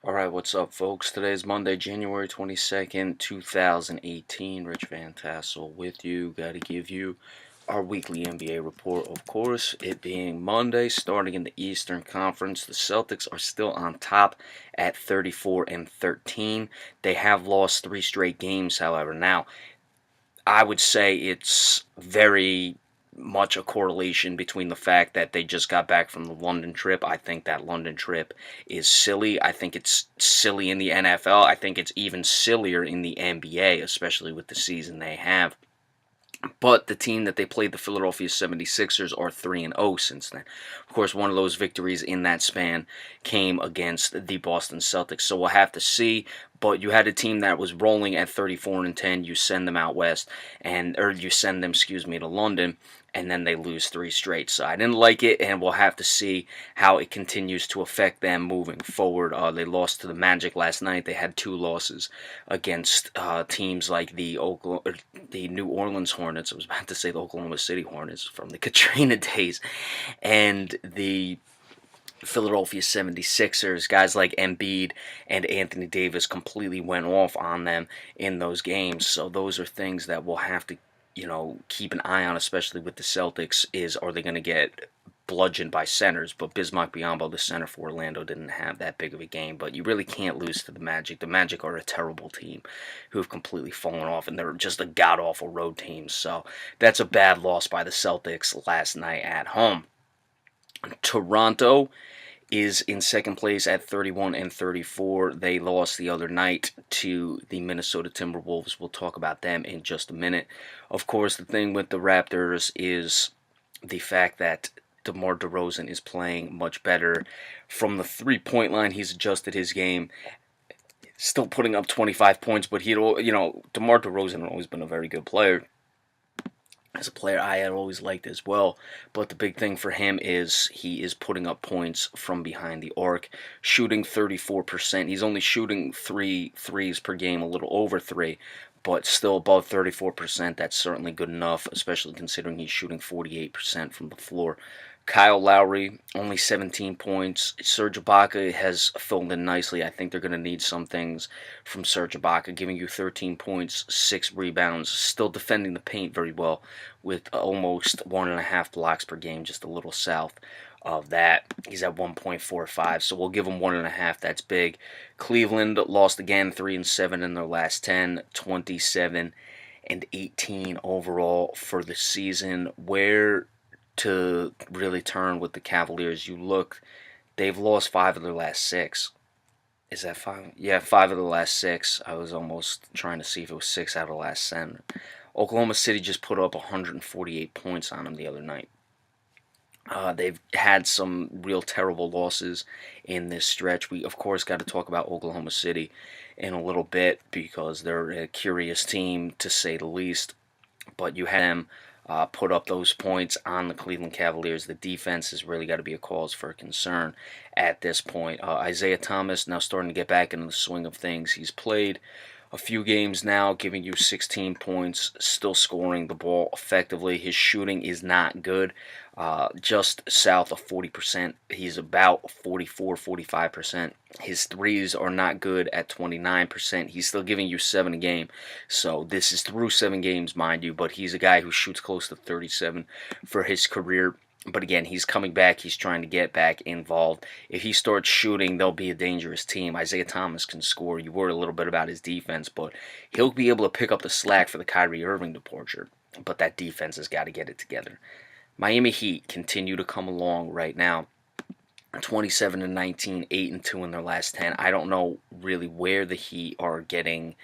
Alright, what's up, folks? Today is Monday, January 22nd, 2018. Rich Van Tassel with you. Got to give you our weekly NBA report, of course. It being Monday, starting in the Eastern Conference, the Celtics are still on top at 34 and 13. They have lost three straight games, however. Now, I would say it's very much a correlation between the fact that they just got back from the London trip. I think that London trip is silly. I think it's silly in the NFL. I think it's even sillier in the NBA, especially with the season they have. But the team that they played, the Philadelphia 76ers, are 3-0 since then. Of course, one of those victories in that span came against the Boston Celtics. So we'll have to see. But you had a team that was rolling at 34 and 10. You send them out west, or you send them, to London, and then they lose three straight. So I didn't like it, and we'll have to see how it continues to affect them moving forward. They lost to the Magic last night. They had two losses against teams like the New Orleans Hornets. I was about to say the Oklahoma City Hornets from the Katrina days, and the Philadelphia 76ers. Guys like Embiid and Anthony Davis completely went off on them in those games. So those are things that we'll have to, keep an eye on, especially with the Celtics. Are they going to get bludgeoned by centers? But Bismack Biyombo, the center for Orlando, didn't have that big of a game. But you really can't lose to the Magic. The Magic are a terrible team who have completely fallen off, and they're just a god-awful road team. So that's a bad loss by the Celtics last night at home. Toronto is in second place at 31 and 34. They lost the other night to the Minnesota Timberwolves. We'll talk about them in just a minute. Of course, the thing with the Raptors is the fact that DeMar DeRozan is playing much better from the three-point line. He's adjusted his game. Still putting up 25 points, but DeMar DeRozan has always been a very good player. As a player, I had always liked as well, but the big thing for him is he is putting up points from behind the arc, shooting 34%. He's only shooting three threes per game, a little over three, but still above 34%. That's certainly good enough, especially considering he's shooting 48% from the floor. Kyle Lowry, only 17 points. Serge Ibaka has filled in nicely. I think they're going to need some things from Serge Ibaka, giving you 13 points, 6 rebounds, still defending the paint very well with almost 1.5 blocks per game, just a little south of that. He's at 1.45, so we'll give him 1.5. That's big. Cleveland lost again, 3-7 in their last 10, 27 and 18 overall for the season. Where to really turn with the Cavaliers, they've lost 5 of their last 6. Is that 5? Yeah, 5 of the last 6. I was almost trying to see if it was 6 out of the last 7. Oklahoma City just put up 148 points on them the other night. They've had some real terrible losses in this stretch. We, of course, got to talk about Oklahoma City in a little bit because they're a curious team, to say the least. But you had them put up those points on the Cleveland Cavaliers. The defense has really got to be a cause for concern at this point. Isaiah Thomas now starting to get back into the swing of things. He's played a few games now, giving you 16 points, still scoring the ball effectively. His shooting is not good, just south of 40%. He's about 44, 45%. His threes are not good at 29%. He's still giving you 7 a game. So this is through 7 games, mind you, but he's a guy who shoots close to 37 for his career. But again, he's coming back. He's trying to get back involved. If he starts shooting, they'll be a dangerous team. Isaiah Thomas can score. You worry a little bit about his defense, but he'll be able to pick up the slack for the Kyrie Irving departure. But that defense has got to get it together. Miami Heat continue to come along right now. 27 and 19, 8 and 2 in their last 10. I don't know really where the Heat are getting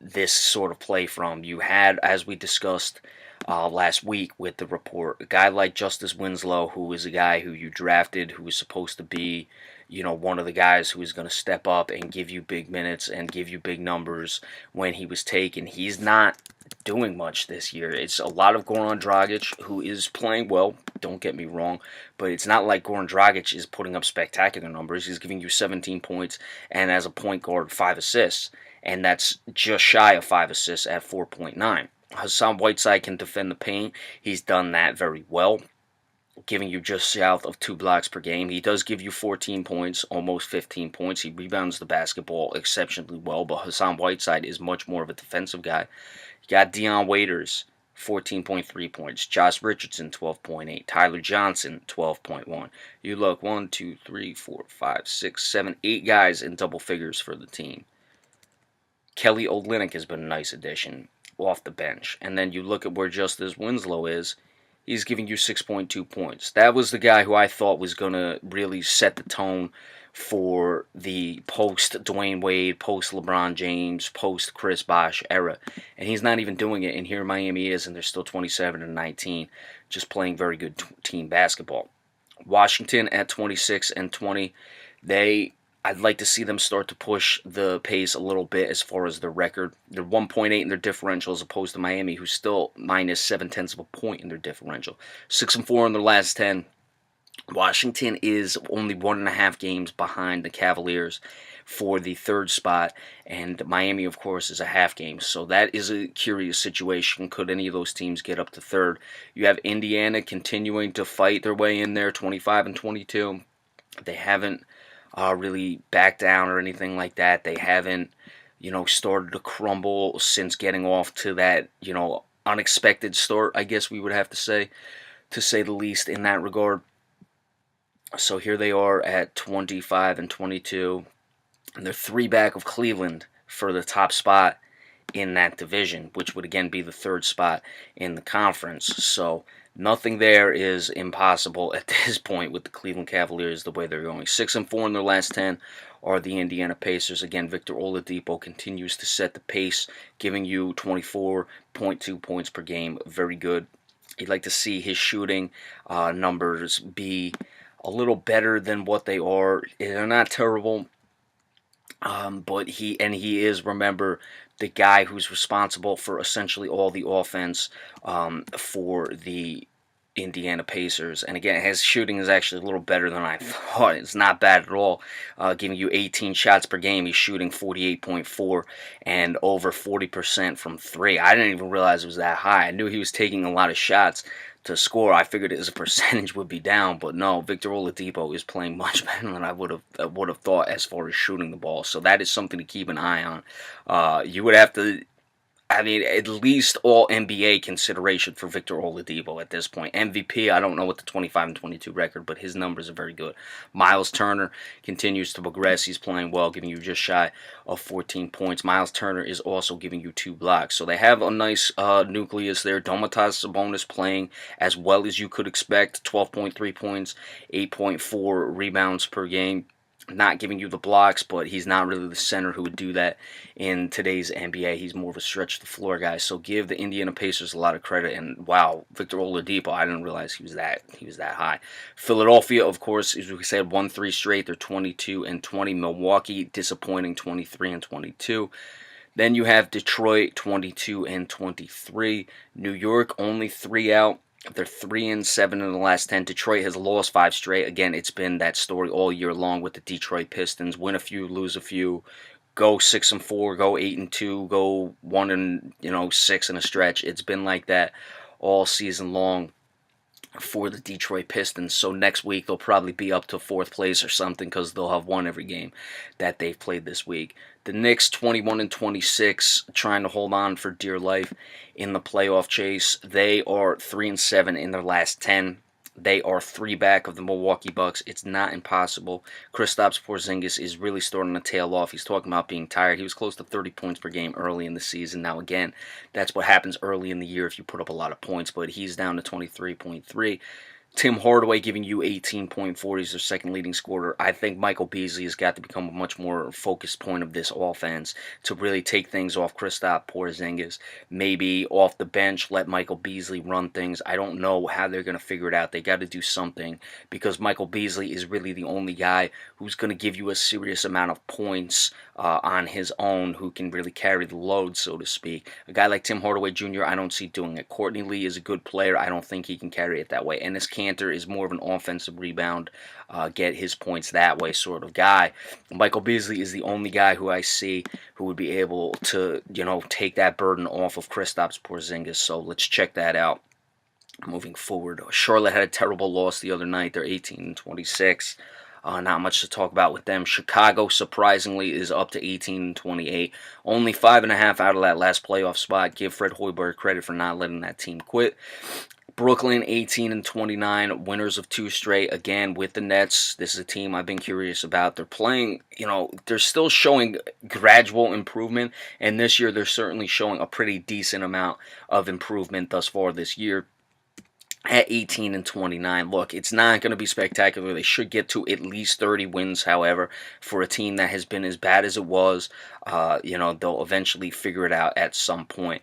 this sort of play from. You had, as we discussed last week with the report, a guy like Justice Winslow, who is a guy who you drafted, who was supposed to be, one of the guys who is going to step up and give you big minutes and give you big numbers when he was taken. He's not doing much this year. It's a lot of Goran Dragic, who is playing well, don't get me wrong, but it's not like Goran Dragic is putting up spectacular numbers. He's giving you 17 points and, as a point guard, 5 assists, and that's just shy of 5 assists at 4.9. Hassan Whiteside can defend the paint. He's done that very well. giving you just south of 2 blocks per game. He does give you 14 points, almost 15 points. He rebounds the basketball exceptionally well, but Hassan Whiteside is much more of a defensive guy. You got Dion Waiters, 14.3 points. Josh Richardson, 12.8. Tyler Johnson, 12.1. You look, 1, 2, 3, 4, 5, 6, 7, 8 guys in double figures for the team. Kelly Olynyk has been a nice addition off the bench. And then you look at where Justice Winslow is. He's giving you 6.2 points. That was the guy who I thought was going to really set the tone for the post-Dwayne Wade, post-LeBron James, post-Chris Bosh era. And he's not even doing it. And here Miami is, and they're still 27-19, just playing very good team basketball. Washington at 26-20. I'd like to see them start to push the pace a little bit as far as their record. They're 1.8 in their differential as opposed to Miami, who's still minus 0.7 of a point in their differential. 6-4 in their last 10. Washington is only 1.5 games behind the Cavaliers for the third spot, and Miami, of course, is a half game. So that is a curious situation. Could any of those teams get up to third? You have Indiana continuing to fight their way in there, 25-22. They haven't really backed down or anything like that. They haven't, started to crumble since getting off to that, unexpected start, I guess we would have to say the least in that regard. So here they are at 25-22, and they're 3 back of Cleveland for the top spot in that division, which would again be the third spot in the conference. So nothing there is impossible at this point with the Cleveland Cavaliers the way they're going. 6-4 in their last 10 are the Indiana Pacers. Again, Victor Oladipo continues to set the pace, giving you 24.2 points per game. Very good. You'd like to see his shooting numbers be a little better than what they are. They're not terrible, but he is, remember, the guy who's responsible for essentially all the offense for the Indiana Pacers. And again, his shooting is actually a little better than I thought. It's not bad at all. Giving you 18 shots per game. He's shooting 48.4 and over 40% from 3. I didn't even realize it was that high. I knew he was taking a lot of shots to score. I figured his percentage would be down, but no, Victor Oladipo is playing much better than I would have thought as far as shooting the ball. So that is something to keep an eye on. You would have to, at least all NBA consideration for Victor Oladipo at this point. MVP, I don't know what the 25-22 record, but his numbers are very good. Miles Turner continues to progress. He's playing well, giving you just shy of 14 points. Miles Turner is also giving you 2 blocks. So they have a nice nucleus there. Domantas Sabonis playing as well as you could expect. 12.3 points, 8.4 rebounds per game. Not giving you the blocks, but he's not really the center who would do that in today's NBA. He's more of a stretch the floor guy. So give the Indiana Pacers a lot of credit. And wow, Victor Oladipo, I didn't realize he was that high. Philadelphia, of course, as we said, won 3 straight. They're 22-20. Milwaukee, disappointing, 23-22. Then you have Detroit, 22-23. New York, only 3 out. They're 3-7 in the last 10. Detroit has lost 5 straight. Again, it's been that story all year long with the Detroit Pistons. Win a few, lose a few. Go 6-4, go 8-2, go 1-6 in a stretch. It's been like that all season long for the Detroit Pistons. So next week they'll probably be up to 4th place or something because they'll have won every game that they've played this week. The Knicks 21-26, trying to hold on for dear life in the playoff chase. They are 3-7 in their last 10. They are 3 back of the Milwaukee Bucks. It's not impossible. Kristaps Porzingis is really starting to tail off. He's talking about being tired. He was close to 30 points per game early in the season. Now, again, that's what happens early in the year if you put up a lot of points, but he's down to 23.3. Tim Hardaway giving you 18.4. He's their second leading scorer. I think Michael Beasley has got to become a much more focused point of this offense to really take things off Kristaps Porzingis. Maybe off the bench, let Michael Beasley run things. I don't know how they're going to figure it out. They got to do something because Michael Beasley is really the only guy who's going to give you a serious amount of points on his own, who can really carry the load, so to speak. A guy like Tim Hardaway Jr., I don't see doing it. Courtney Lee is a good player. I don't think he can carry it that way. And this Cantor is more of an offensive rebound, get his points that way sort of guy. Michael Beasley is the only guy who I see who would be able to, take that burden off of Kristaps Porzingis. So let's check that out. Moving forward, Charlotte had a terrible loss the other night. They're 18-26. Not much to talk about with them. Chicago, surprisingly, is up to 18-28. Only 5.5 out of that last playoff spot. Give Fred Hoiberg credit for not letting that team quit. Brooklyn 18-29, winners of 2 straight, again with the Nets. This is a team I've been curious about. They're playing, they're still showing gradual improvement, and this year they're certainly showing a pretty decent amount of improvement thus far this year. At 18-29, look, it's not going to be spectacular. They should get to at least 30 wins, however, for a team that has been as bad as it was. They'll eventually figure it out at some point.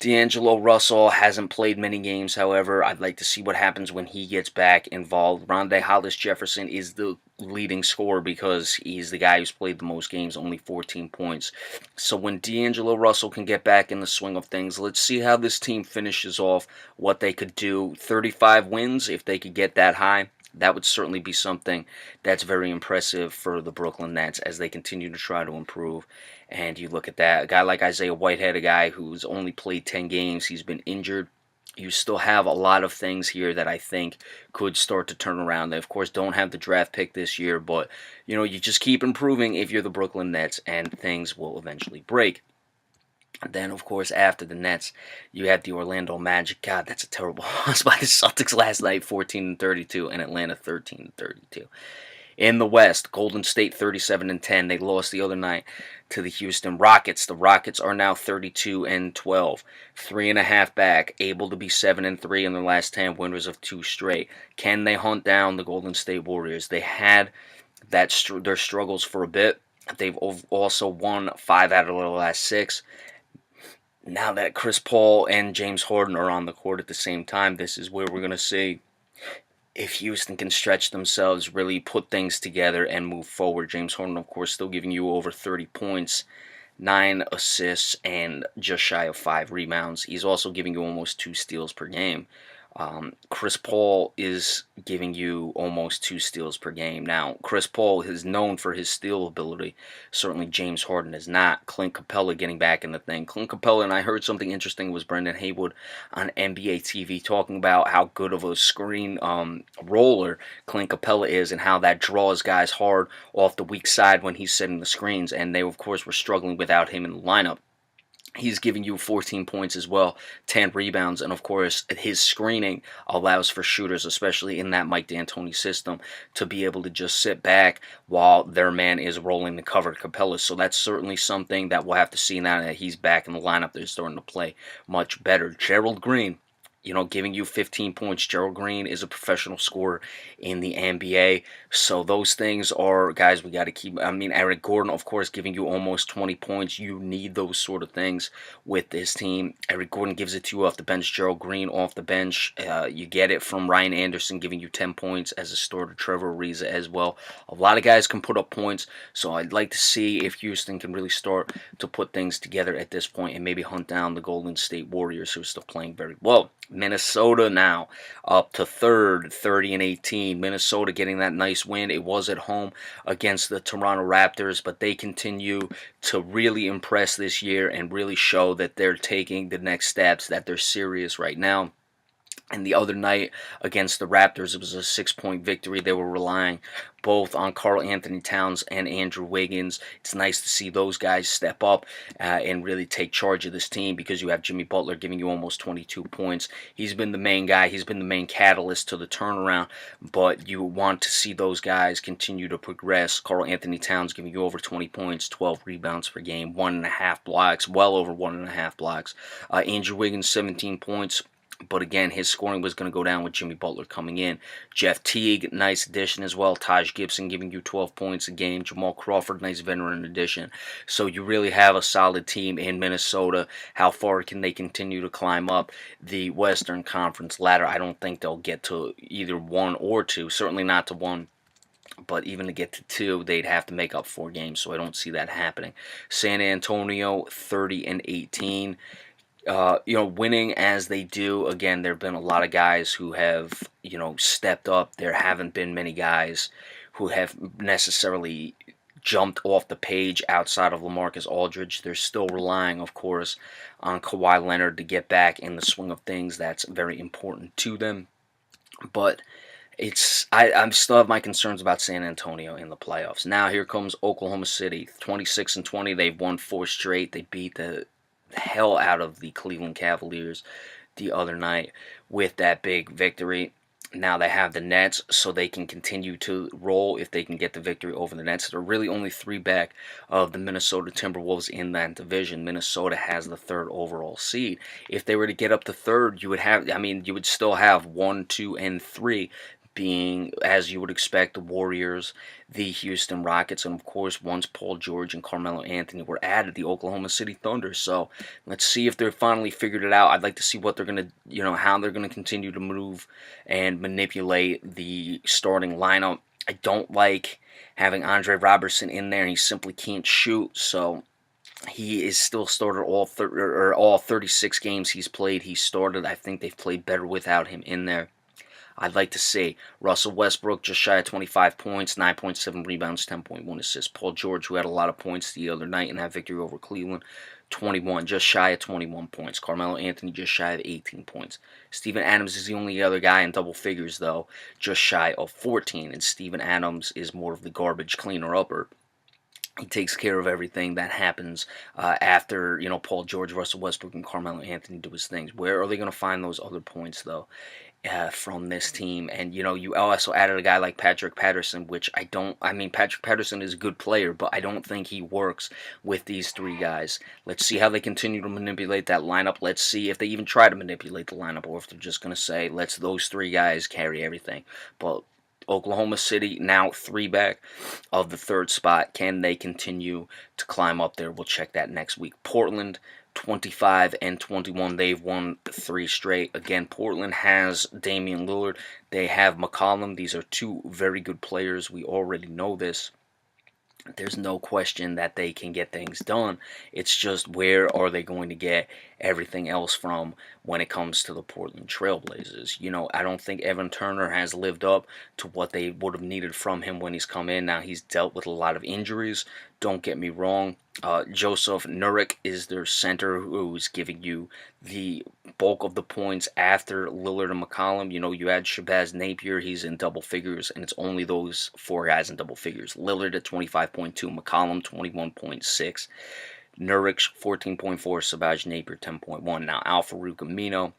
D'Angelo Russell hasn't played many games, however. I'd like to see what happens when he gets back involved. Rondé Hollis-Jefferson is the leading scorer because he's the guy who's played the most games, only 14 points. So when D'Angelo Russell can get back in the swing of things, let's see how this team finishes off, what they could do. 35 wins, if they could get that high, that would certainly be something that's very impressive for the Brooklyn Nets as they continue to try to improve. And you look at that, a guy like Isaiah Whitehead, a guy who's only played 10 games, he's been injured. You still have a lot of things here that I think could start to turn around. They, of course, don't have the draft pick this year, but, you just keep improving if you're the Brooklyn Nets, and things will eventually break. Then, of course, after the Nets, you have the Orlando Magic. God, that's a terrible loss by the Celtics last night, 14-32, and Atlanta 13-32. In the West, Golden State 37-10. They lost the other night to the Houston Rockets. The Rockets are now 32-12, 3.5 back, able to be 7-3 in their last 10, winners of 2 straight. Can they hunt down the Golden State Warriors? They had their struggles for a bit. They've also won 5 out of their last 6. Now that Chris Paul and James Harden are on the court at the same time, this is where we're going to see if Houston can stretch themselves, really put things together and move forward. James Harden, of course, still giving you over 30 points, 9 assists, and just shy of 5 rebounds. He's also giving you almost 2 steals per game. Chris Paul is giving you almost 2 steals per game. Now, Chris Paul is known for his steal ability. Certainly James Harden is not. Clint Capella getting back in the thing. Clint Capella, and I heard something interesting, was Brendan Haywood on NBA TV talking about how good of a screen roller Clint Capella is and how that draws guys hard off the weak side when he's setting the screens. And they, of course, were struggling without him in the lineup. He's giving you 14 points as well, 10 rebounds, and of course his screening allows for shooters, especially in that Mike D'Antoni system, to be able to just sit back while their man is rolling the cover, Capella. So that's certainly something that we'll have to see now that he's back in the lineup. They're starting to play much better. Gerald Green, giving you 15 points. Gerald Green is a professional scorer in the NBA. So those things are, guys, we got to keep. Eric Gordon, of course, giving you almost 20 points. You need those sort of things with this team. Eric Gordon gives it to you off the bench. Gerald Green off the bench. You get it from Ryan Anderson giving you 10 points as a starter. Trevor Ariza as well. A lot of guys can put up points. So I'd like to see if Houston can really start to put things together at this point and maybe hunt down the Golden State Warriors, who are still playing very well. Minnesota now up to third, 30-18. Minnesota getting that nice win. It was at home against the Toronto Raptors, but they continue to really impress this year and really show that they're taking the next steps, that they're serious right now. And the other night against the Raptors, it was a 6-point victory. They were relying both on Karl Anthony Towns and Andrew Wiggins. It's nice to see those guys step up and really take charge of this team, because you have Jimmy Butler giving you almost 22 points. He's been the main guy. He's been the main catalyst to the turnaround, but you want to see those guys continue to progress. Karl Anthony Towns giving you over 20 points, 12 rebounds per game, 1.5 blocks, well over 1.5 blocks. Andrew Wiggins, 17 points. But again, his scoring was going to go down with Jimmy Butler coming in. Jeff Teague, nice addition as well. Taj Gibson giving you 12 points a game. Jamal Crawford, nice veteran addition. So you really have a solid team in Minnesota. How far can they continue to climb up the Western Conference ladder? I don't think they'll get to either 1 or 2. Certainly not to 1. But even to get to 2, they'd have to make up 4 games. So I don't see that happening. San Antonio, 30-18. Winning as they do, again, there have been a lot of guys who have, stepped up. There haven't been many guys who have necessarily jumped off the page outside of LaMarcus Aldridge. They're still relying, of course, on Kawhi Leonard to get back in the swing of things. That's very important to them. But I still have my concerns about San Antonio in the playoffs. Now here comes Oklahoma City, 26-20. They've won 4 straight. They beat the hell out of the Cleveland Cavaliers the other night with that big victory. Now they have the Nets, so they can continue to roll if they can get the victory over the Nets. They're really only 3 back of the Minnesota Timberwolves in that division. Minnesota has the 3rd overall seed. If they were to get up to 3rd, you would still have 1, 2, and 3 being, as you would expect, the Warriors, the Houston Rockets, and of course, once Paul George and Carmelo Anthony were added, the Oklahoma City Thunder. So let's see if they're finally figured it out. I'd like to see what they're going to, how they're going to continue to move and manipulate the starting lineup. I don't like having Andre Robertson in there. He simply can't shoot, so he is still started all 36 games he's played. He started. I think they've played better without him in there. I'd like to see Russell Westbrook just shy of 25 points, 9.7 rebounds, 10.1 assists. Paul George, who had a lot of points the other night in that victory over Cleveland, 21, just shy of 21 points. Carmelo Anthony just shy of 18 points. Steven Adams is the only other guy in double figures, though, just shy of 14. And Steven Adams is more of the garbage cleaner-upper. He takes care of everything that happens after, Paul George, Russell Westbrook, and Carmelo Anthony do his things. Where are they going to find those other points, though? From this team. And you also added a guy like Patrick Patterson, which Patrick Patterson is a good player, but I don't think he works with these 3 guys. Let's see how they continue to manipulate that lineup. Let's see if they even try to manipulate the lineup, or if they're just going to say, let's those 3 guys carry everything. But Oklahoma City now 3 back of the 3rd spot. Can they continue to climb up there? We'll check that next week. Portland, 25-21. They've won 3 straight. Again, Portland has Damian Lillard. They have McCollum. These are 2 very good players. We already know this. There's no question that they can get things done. It's just, where are they going to get everything else from when it comes to the Portland Trailblazers? I don't think Evan Turner has lived up to what they would have needed from him when he's come in. Now, he's dealt with a lot of injuries. Don't get me wrong. Joseph Nurkic is their center, who's giving you the bulk of the points after Lillard and McCollum. You add Shabazz Napier, he's in double figures, and it's only those 4 guys in double figures. Lillard at 25.2, McCollum 21.6, Nurkic 14.4, Shabazz Napier 10.1. Now, Al-Farouq Amino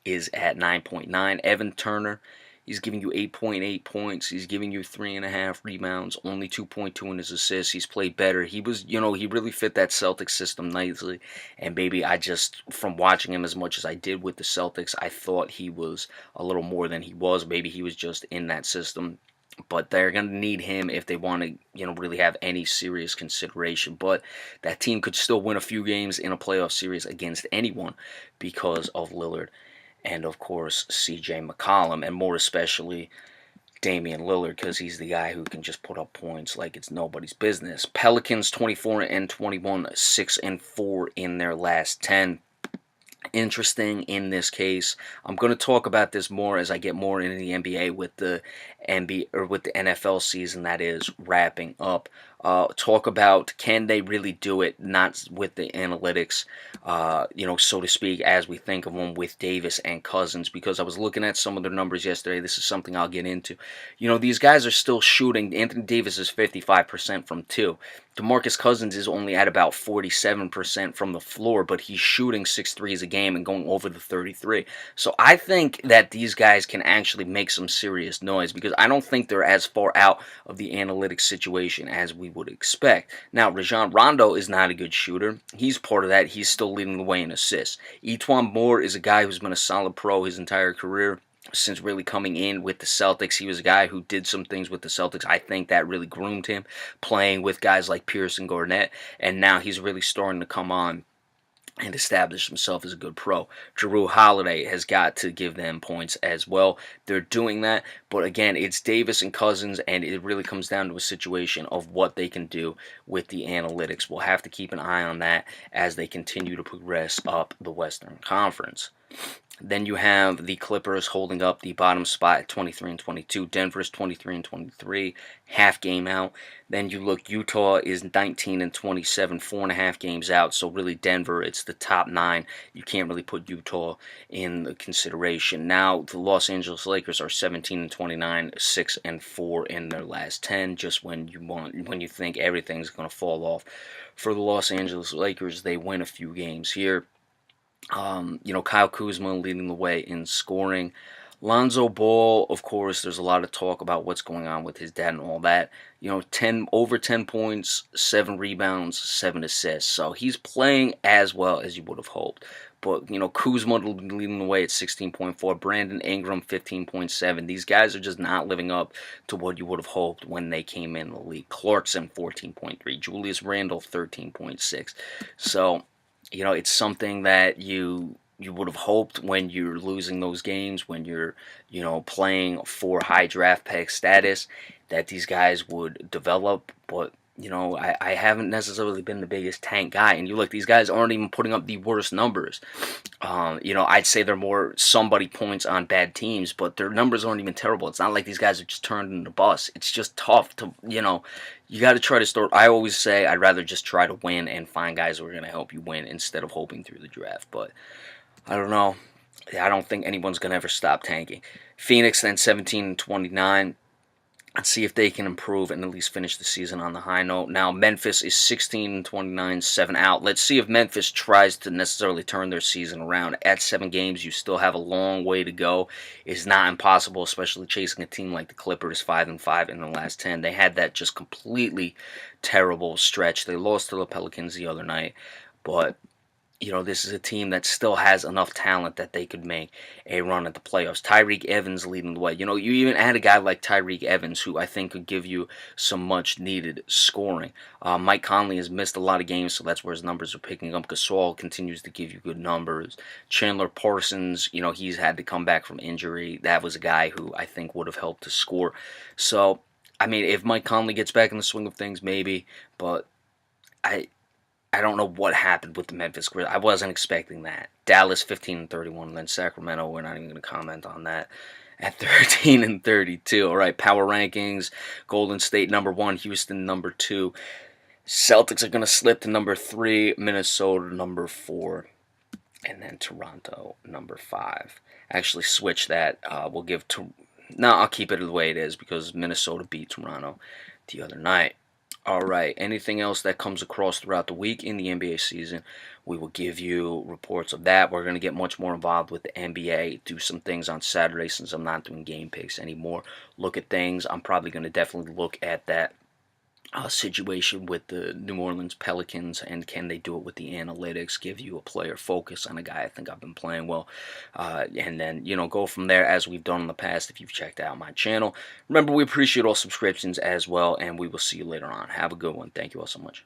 is at 9.9. Evan Turner, he's giving you 8.8 points. He's giving you 3.5 rebounds, only 2.2 in his assists. He's played better. He was, he really fit that Celtics system nicely. And maybe from watching him as much as I did with the Celtics, I thought he was a little more than he was. Maybe he was just in that system. But they're going to need him if they want to, really have any serious consideration. But that team could still win a few games in a playoff series against anyone because of Lillard. And, of course, C.J. McCollum, and more especially Damian Lillard, because he's the guy who can just put up points like it's nobody's business. Pelicans 24-21, 6-4 in their last 10. Interesting in this case. I'm going to talk about this more as I get more into the NBA with the NFL season that is wrapping up. Talk about, can they really do it, not with the analytics, so to speak, as we think of them with Davis and Cousins, because I was looking at some of their numbers yesterday. This is something I'll get into. These guys are still shooting. Anthony Davis is 55% from 2. DeMarcus Cousins is only at about 47% from the floor, but he's shooting 6 threes a game and going over the 33. So I think that these guys can actually make some serious noise, because I don't think they're as far out of the analytics situation as we would expect. Now, Rajon Rondo is not a good shooter. He's part of that. He's still leading the way in assists. Etuan Moore is a guy who's been a solid pro his entire career. Since really coming in with the Celtics, he was a guy who did some things with the Celtics. I think that really groomed him, playing with guys like Pierce and Garnett, and now he's really starting to come on and establish himself as a good pro. Jrue Holiday has got to give them points as well. They're doing that, But again, it's Davis and Cousins, and it really comes down to a situation of what they can do with the analytics. We'll have to keep an eye on that as they continue to progress up the Western Conference. Then you have the Clippers holding up the bottom spot at 23 and 22. Denver's 23 and 23, half game out. Then you look, Utah is 19 and 27, 4.5 games out. So really, Denver, it's the top 9. You can't really put Utah in the consideration. Now the Los Angeles Lakers are 17 and 29, 6 and 4 in their last 10. Just when you think everything's going to fall off for the Los Angeles Lakers, they win a few games here. Kyle Kuzma leading the way in scoring. Lonzo Ball, of course, there's a lot of talk about what's going on with his dad and all that. 10 points, 7 rebounds, 7 assists. So he's playing as well as you would have hoped. But, Kuzma leading the way at 16.4. Brandon Ingram, 15.7. These guys are just not living up to what you would have hoped when they came in the league. Clarkson, 14.3. Julius Randle, 13.6. So it's something that you would have hoped when you're losing those games, when you're, playing for high draft pick status, that these guys would develop. But, I haven't necessarily been the biggest tank guy. And you look, these guys aren't even putting up the worst numbers. I'd say they're more somebody points on bad teams, but their numbers aren't even terrible. It's not like these guys are just turned into bust. It's just tough to, you got to try to start. I always say I'd rather just try to win and find guys who are going to help you win instead of hoping through the draft. But I don't know. I don't think anyone's going to ever stop tanking. Phoenix then 17 and 29. Let's see if they can improve and at least finish the season on the high note. Now, Memphis is 16 and 29, 7 out. Let's see if Memphis tries to necessarily turn their season around. At 7 games, you still have a long way to go. It's not impossible, especially chasing a team like the Clippers, 5 and 5 in the last 10. They had that just completely terrible stretch. They lost to the Pelicans the other night, but this is a team that still has enough talent that they could make a run at the playoffs. Tyreek Evans leading the way. You even add a guy like Tyreek Evans, who I think could give you some much-needed scoring. Mike Conley has missed a lot of games, so that's where his numbers are picking up. Gasol continues to give you good numbers. Chandler Parsons, he's had to come back from injury. That was a guy who I think would have helped to score. So, if Mike Conley gets back in the swing of things, maybe, but I don't know what happened with the Memphis Grizzlies. I wasn't expecting that. Dallas 15 and 31, and then Sacramento, we're not even going to comment on that, at 13 and 32. All right, power rankings. Golden State number 1, Houston number 2. Celtics are going to slip to number 3, Minnesota number 4, and then Toronto number 5. Actually, switch that. We'll give I'll keep it the way it is because Minnesota beat Toronto the other night. All right, anything else that comes across throughout the week in the NBA season, we will give you reports of that. We're going to get much more involved with the NBA, do some things on Saturday since I'm not doing game picks anymore. Look at things. I'm probably going to definitely look at that situation with the New Orleans Pelicans, and can they do it with the analytics, give you a player focus on a guy I think I've been playing well, and then go from there as we've done in the past if you've checked out my channel. Remember, we appreciate all subscriptions as well, and we will see you later on. Have a good one. Thank you all so much.